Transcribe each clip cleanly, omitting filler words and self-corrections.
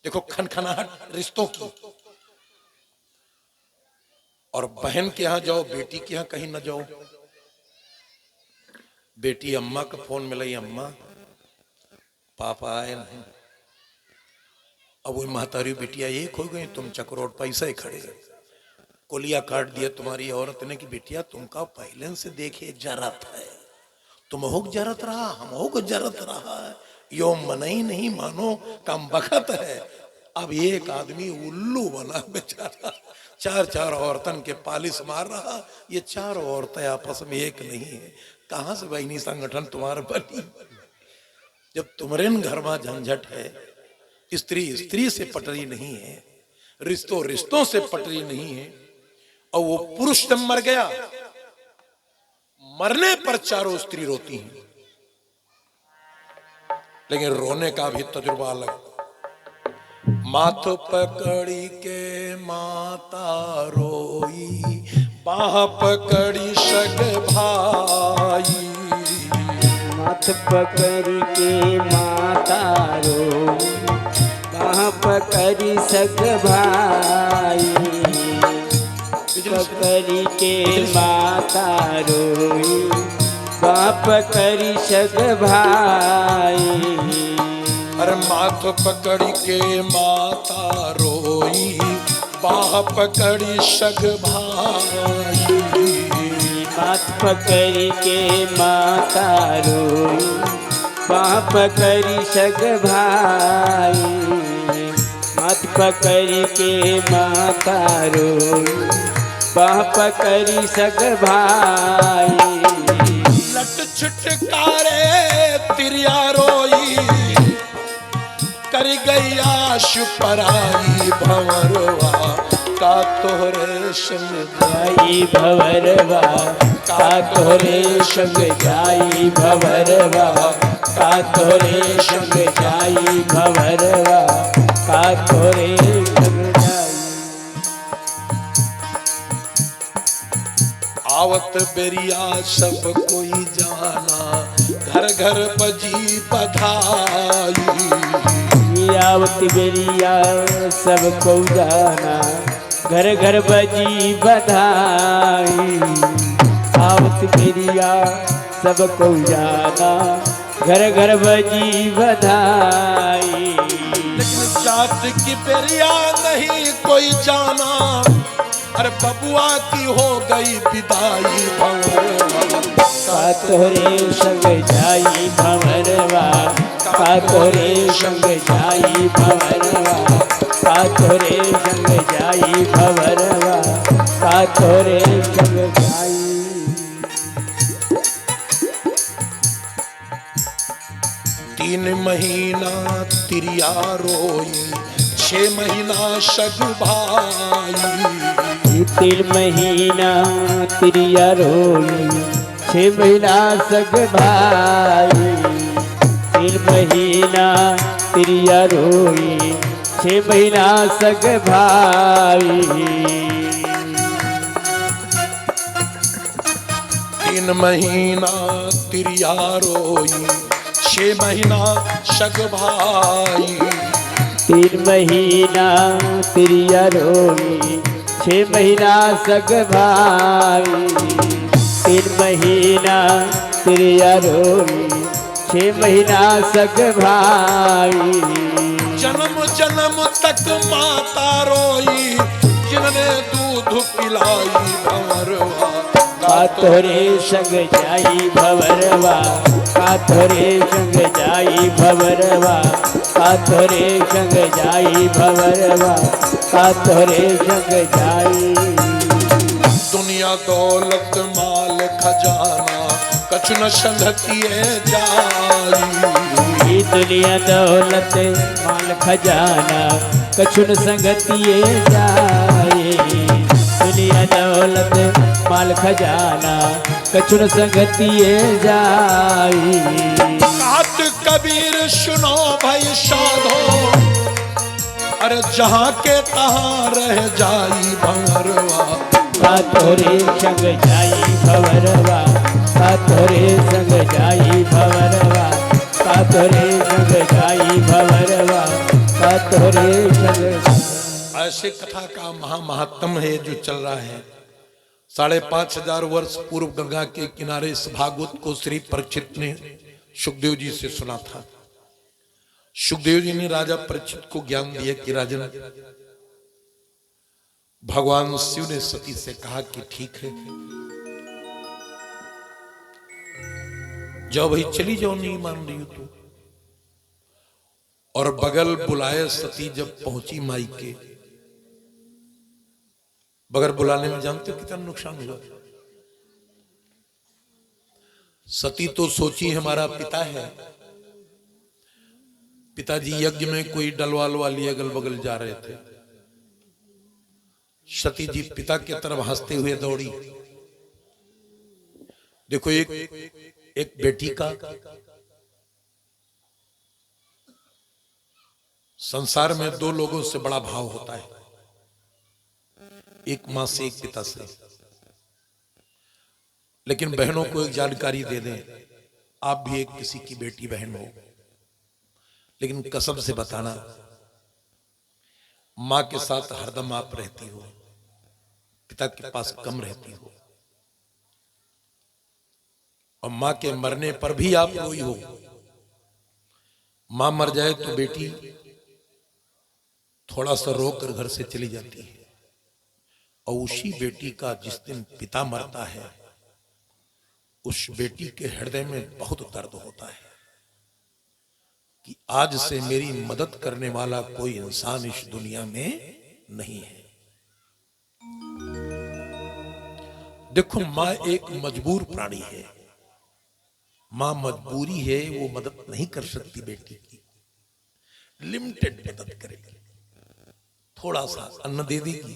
देखो खनखनाहट रिश्तों की। और बहन के यहां जाओ, बेटी के यहां कहीं ना जाओ, बेटी अम्मा का फोन मिलाई, अम्मा पापा आए नहीं। अब वो महतारी बिटिया एक हो गई, तुम चक्रोट पैसे खड़े, कोलिया काट दिया तुम्हारी औरत ने कि बिटिया तुमका पहले से देखे जरत है, तुम हो जरत रहा, हम हो जरत रहा है, यो मनई नहीं मानो कम बखत है। अब एक आदमी उल्लू बना बेचारा, चार चार औरतन के पालिश मार रहा, ये चार औरतें आपस में एक नहीं है। कहां से बहनी संगठन तुम्हारे बनी? जब तुम्हारे घर में झंझट है, स्त्री स्त्री से पटरी नहीं है, रिश्तों रिश्तों से पटरी नहीं है, और वो पुरुष जब मर गया, मरने पर चारों स्त्री रोती हैं, लेकिन रोने का भी तजुर्बा अलग। माथ पकड़ी के माता रोई, बाह पकड़ी सग भाई, माथ पकड़ी के माता रोई, बाह पकड़ी सग भाई, पकड़ी के माता रोई, बाह पकड़ी सग भाई। अरे माथ पकड़ी के माता रोई, बाह पकड़ी सग भाई, माथ पकड़ी के माता रोई, बाह पकड़ी सग भाई, माथ पकड़ी के माता रोई, बाह पकड़ी सग भाई। लट छुटकारे तिरिया रोई, कर गई आश पराई भंवरवा, का तोहरे संग जाई भंवरवा, का तोहरे संग जाई भंवरवा, का तोहरे संग जाई भंवरवा, का तोहरे संग जाई। आवत बेरिया सब कोई जाना, घर घर बजी बधाई, आवत बेरिया सब को जाना, घर घर बजी बधाई, आवत बेरिया सब को जाना, घर घर बजी बधाई। लेकिन जात की बेरिया नहीं कोई जाना, अरे बबुआ की हो गई विदाई भंवरवा, का तोरे संग जाई भंवरवा, का तोरे संग जाई भंवरवा, का तोरे संग जाई भंवरवा, का तोरे संग जाई। 3 महीना तिरिया रोई, 6 महीना सग भाई, 3 महीना तिरिया रोई, 6 महीना सग भाई, 3 महीना तिरिया रोई, 6 महीना सग भाई। 3 महीना तिरिया रोई, 6 महीना सग भाई, 3 महीना तिरिया रोई, 6 महीना सग भाई, 3 महीना तिरिया रोई, 6 महीना सग भाई। जन्म जन्म तक माता रोई, जिनने दूध पिलाई भंवरवा, का तोरे संग जाई भंवरवा, का तोरे संग जाई भंवरवा, का तोरे संग जाई भंवरवा, का तोरे संग जाई। दुनिया दौलत माल खजाना, कछु न संगतिए जाई, दुनिया दौलत माल खजाना, कछु न संगतिए जाए, दुनिया दौलत माल खजाना, कछु न संगतिए जाए। बात कबीर सुनो भाई साधो, अरे जहाँ के तहाँ रह जाई भंवरवा, का तोरे संग जाई भंवरवा, का तोरे संग जाई भंवरवा, का तोरे संग जाई भंवरवा, सातोरे संग ऐसे कथा का महात्म है जो चल रहा है। 5,500 वर्ष पूर्व गंगा के किनारे इस भागवत को श्री परीक्षित ने सुखदेव जी से सुना था। सुखदेव जी ने राजा परीक्षित को ज्ञान दिया कि राजन, भगवान शिव ने सती से कहा कि ठीक है, जाओ भाई चली जाओ, नहीं मान रही हो तू। और बगल बुलाए सती जब पहुंची माई के, बगैर बुलाने में जानते हो कितना नुकसान हुआ। सती तो सोची हमारा पिता है, पिताजी यज्ञ में कोई डलवा लिए अगल बगल जा रहे थे। सती जी पिता की तरफ हंसते हुए दौड़ी। देखो एक बेटी का संसार में 2 लोगों से बड़ा भाव होता है, एक मां से एक पिता से। लेकिन बहनों को एक जानकारी दे दें, आप भी एक किसी की बेटी बहन हो, लेकिन कसम से बताना, मां के साथ हरदम आप रहती हो, पिता के पास कम रहती हो। और मां के मरने पर भी आप रोई हो। मां मर जाए तो बेटी थोड़ा सा रोकर घर से चली जाती है, और उसी बेटी का जिस दिन पिता मरता है, उस बेटी के हृदय में बहुत दर्द होता है कि आज से मेरी मदद करने वाला कोई इंसान इस दुनिया में नहीं है। देखो, मां एक मजबूर प्राणी है, मां मजबूरी है, वो मदद नहीं कर सकती बेटी की, लिमिटेड मदद करेगी। थोड़ा सा अन्न दे देगी,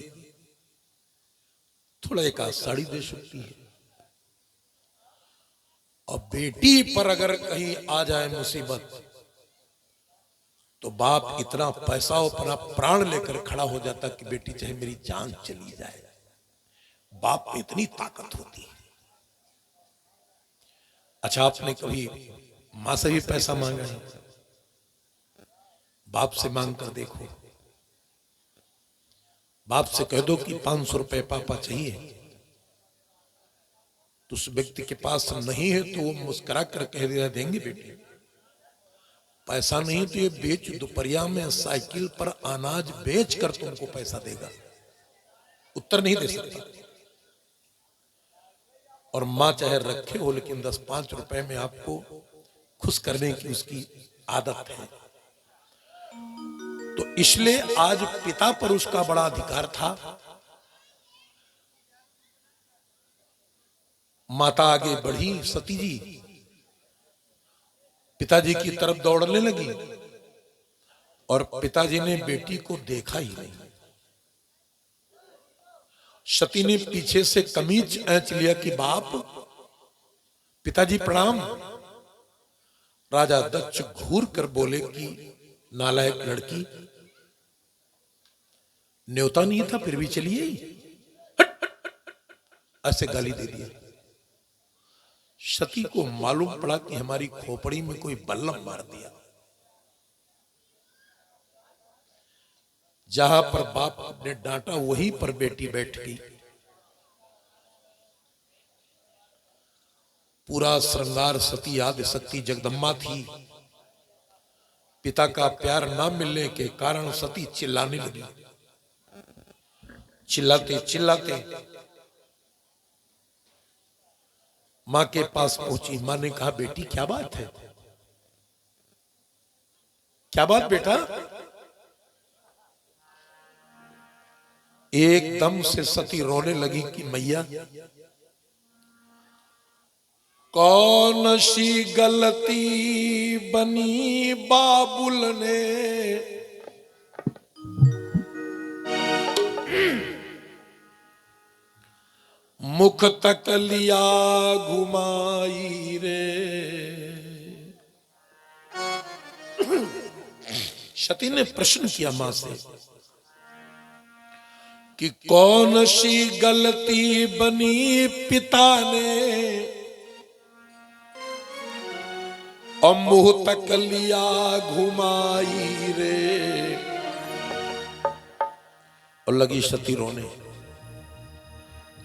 थोड़ा एक आध साड़ी दे सकती है। और बेटी पर अगर कहीं आ जाए मुसीबत, तो बाप इतना पैसा और अपना प्राण लेकर खड़ा हो जाता कि बेटी चाहे मेरी जान चली जाए। बाप में इतनी ताकत होती है। अच्छा, आपने कभी मां से भी पैसा मांगा है? बाप से मांग कर देखो। बाप से कह दो कि 500 रुपए पापा चाहिए, तो उस व्यक्ति के पास नहीं है तो वो मुस्कुरा कर कह दिया देंगे बेटी। पैसा नहीं तो ये बेच, दोपहरिया में साइकिल पर अनाज बेच कर तुमको पैसा देगा। उत्तर नहीं दे सकता। और मां चाहे रखे हो, लेकिन 10-5 रुपए में आपको खुश करने की उसकी आदत है। तो इसलिए आज पिता पर उसका बड़ा अधिकार था। माता आगे बढ़ी, सती जी पिताजी की तरफ दौड़ने लगी, और पिताजी ने बेटी को देखा ही नहीं। सती ने पीछे से कमीज ऐंच लिया कि बाप, पिताजी प्रणाम। राजा दक्ष घूर कर बोले कि नालायक लड़की, न्योता नहीं था फिर भी चलिए, ऐसे गाली दे दिया। सती को मालूम पड़ा कि हमारी खोपड़ी में कोई बल्लम मार दिया। जहां पर बाप ने डांटा वहीं पर बेटी बैठ गई। पूरा श्रृंगार सती आदि शक्ति जगदम्बा थी। पिता का प्यार ना मिलने के कारण सती चिल्लाने लगी। चिल्लाते चिल्लाते मां के पास पहुंची। मां ने कहा, बेटी क्या बात है, क्या बात बेटा? एकदम से सती रोने लगी कि मैया, कौन सी गलती बनी बाबुल ने, मुख तक लिया घुमाई रे। सती ने प्रश्न किया मां से कि कौन सी गलती बनी पिता ने, और मुंह तक लिया घुमाई रे। और लगी सती रोने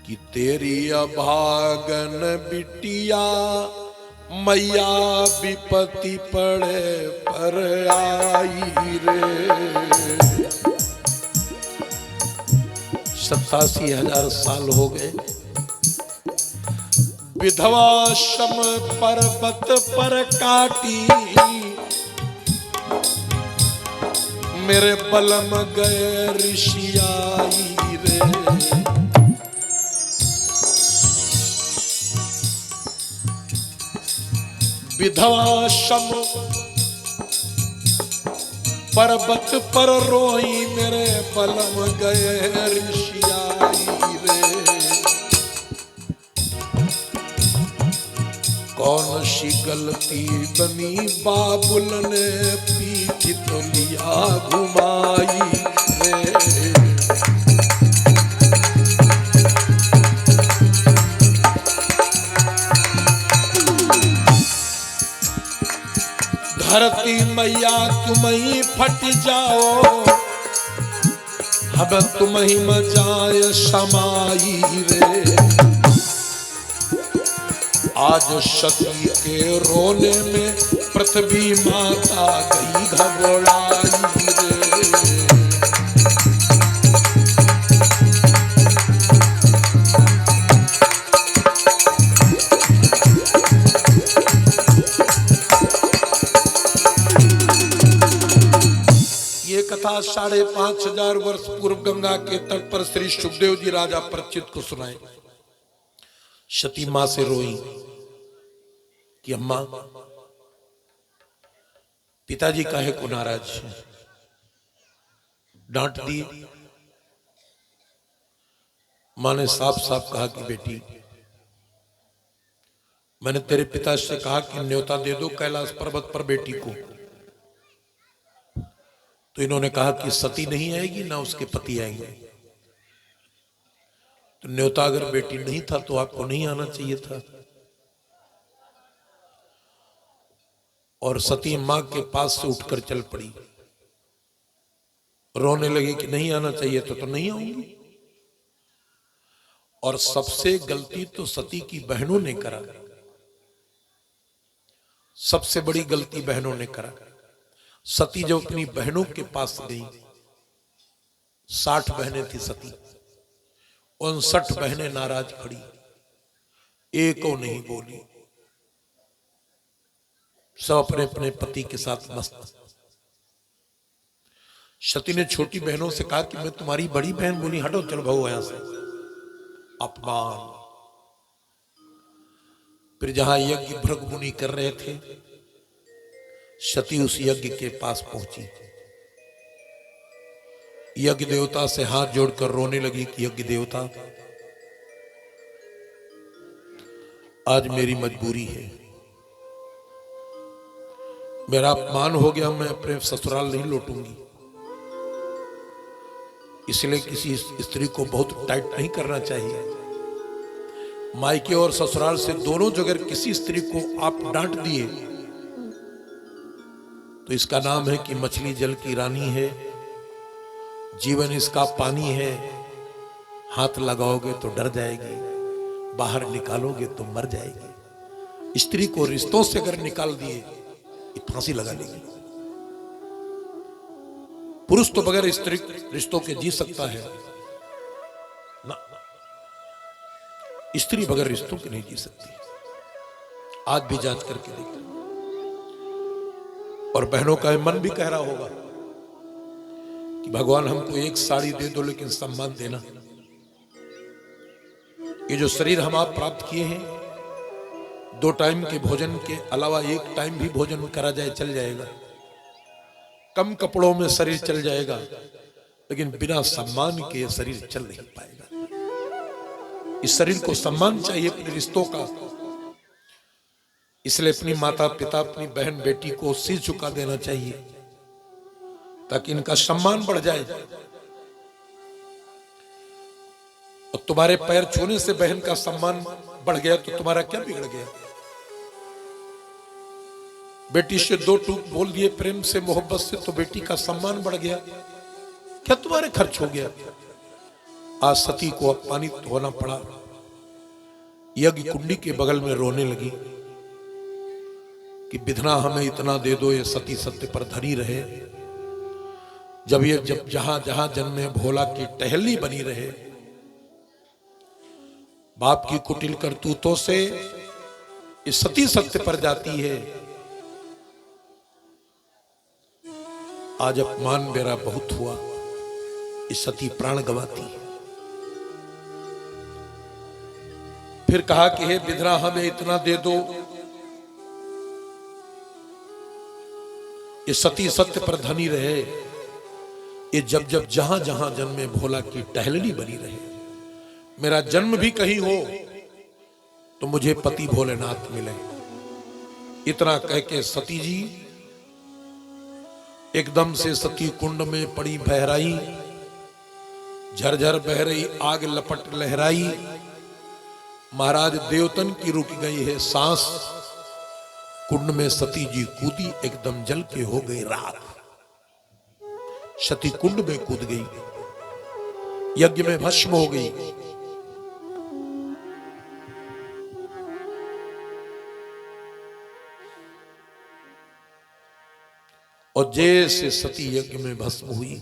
कि तेरी अभागन बिटिया मैया विपत्ति पड़े पर आई रे। 87,000 साल हो गए, विधवा शम पर्वत पर काटी, मेरे बलम गए ऋषियाई रे। विधवा शम पर्वत पर रोई, मेरे बलम गए ऋषियाई रे। कौन सी गलती बनी बाबुल ने पीठ तो लिया घुमाई रे। धरती मैया तुम ही फट जाओ, अब तुम ही मचाए समाई रे। आज सती के रोने में पृथ्वी माता गई घबराई रे। ये कथा 5,500 वर्ष पूर्व गंगा के तट पर श्री सुखदेव जी राजा परीक्षित को सुनाई। सती मां से रोई कि अम्मा पिताजी काहे को नाराज है, डांट दी। मां ने साफ साफ कहा कि बेटी मैंने तेरे पिता से कहा कि न्योता दे दो कैलाश पर्वत पर बेटी को, तो इन्होंने कहा कि सती नहीं आएगी ना उसके पति आएंगे। तो न्योता अगर बेटी नहीं था तो आपको नहीं आना चाहिए था। और सती मां के पास से उठकर चल पड़ी, रोने लगी कि नहीं आना चाहिए तो नहीं आऊंगी। और सबसे गलती तो सती की बहनों ने करा, सबसे बड़ी गलती बहनों ने करा। सती जब अपनी बहनों के पास गई, 60 बहनें थी सती, 59 बहनें नाराज खड़ी, एको नहीं बोली, सब अपने अपने पति के साथ मस्त। सती ने छोटी बहनों से कहा कि मैं तुम्हारी बड़ी बहन, बोली हटो चलो भागो यहां से, अपमान। फिर जहां यज्ञ भृगु मुनि कर रहे थे, सती उस यज्ञ के पास पहुंची, यज्ञ देवता से हाथ जोड़कर रोने लगी कि यज्ञ देवता आज मेरी मजबूरी है, मेरा अपमान हो गया, मैं अपने ससुराल नहीं लौटूंगी, इसलिए किसी स्त्री को बहुत टाइट नहीं करना चाहिए। मायके और ससुराल से दोनों जगह किसी स्त्री को आप डांट दिए तो इसका नाम है कि मछली जल की रानी है, जीवन इसका पानी है, हाथ लगाओगे तो डर जाएगी, बाहर निकालोगे तो मर जाएगी। स्त्री को रिश्तों से अगर निकाल दिए फांसी लगा लेगी। पुरुष तो बगैर स्त्री रिश्तों के जी सकता है ना, स्त्री बगैर रिश्तों के नहीं जी सकती। आज भी जांच करके देखिए। और बहनों का मन भी कह रहा होगा कि भगवान हमको एक साड़ी दे दो लेकिन सम्मान देना। ये जो शरीर हम आप प्राप्त किए हैं, 2 टाइम के भोजन के अलावा 1 टाइम भी भोजन करा जाए चल जाएगा, कम कपड़ों में शरीर चल जाएगा, लेकिन बिना सम्मान के ये शरीर चल नहीं पाएगा। इस शरीर को सम्मान चाहिए अपने रिश्तों का, इसलिए अपनी माता पिता अपनी बहन बेटी को सिर झुका देना चाहिए ताकि इनका सम्मान बढ़ जाए। और तुम्हारे पैर छूने से बहन का सम्मान बढ़ गया तो तुम्हारा क्या बिगड़ गया। बेटी से 2 टूक बोल दिए प्रेम से मोहब्बत से तो बेटी का सम्मान बढ़ गया, क्या तुम्हारे खर्च हो गया। आज सती को अपमानित होना पड़ा। यज्ञ कुंडी के बगल में रोने लगी कि विधना हमें इतना दे दो, ये सती सत्य पर धनी रहे। जब जहां जहां जन्मे भोला की टहलनी बनी रहे। बाप की कुटिल करतूतों से इस सती सत्य पर जाती है। आज अपमान मेरा बहुत हुआ, इस सती प्राण गवाती है। फिर कहा कि हे विधना हमें इतना दे दो, ये सती सत्य पर धनी रहे। ये जब जहां जहां जन्मे भोला की टहलनी बनी रहे। मेरा जन्म भी कहीं हो तो मुझे पति भोलेनाथ मिले। इतना कह के सती जी एकदम से सती कुंड में पड़ी बहराई। झरझर बह रही आग लपट लहराई। महाराज देवतन की रुक गई है सांस। कुंड में सती जी कूदी, एकदम जल के हो गई राख। सती कुंड में कूद गई, यज्ञ में भस्म हो गई। और जैसे सती यज्ञ में भस्म हुई,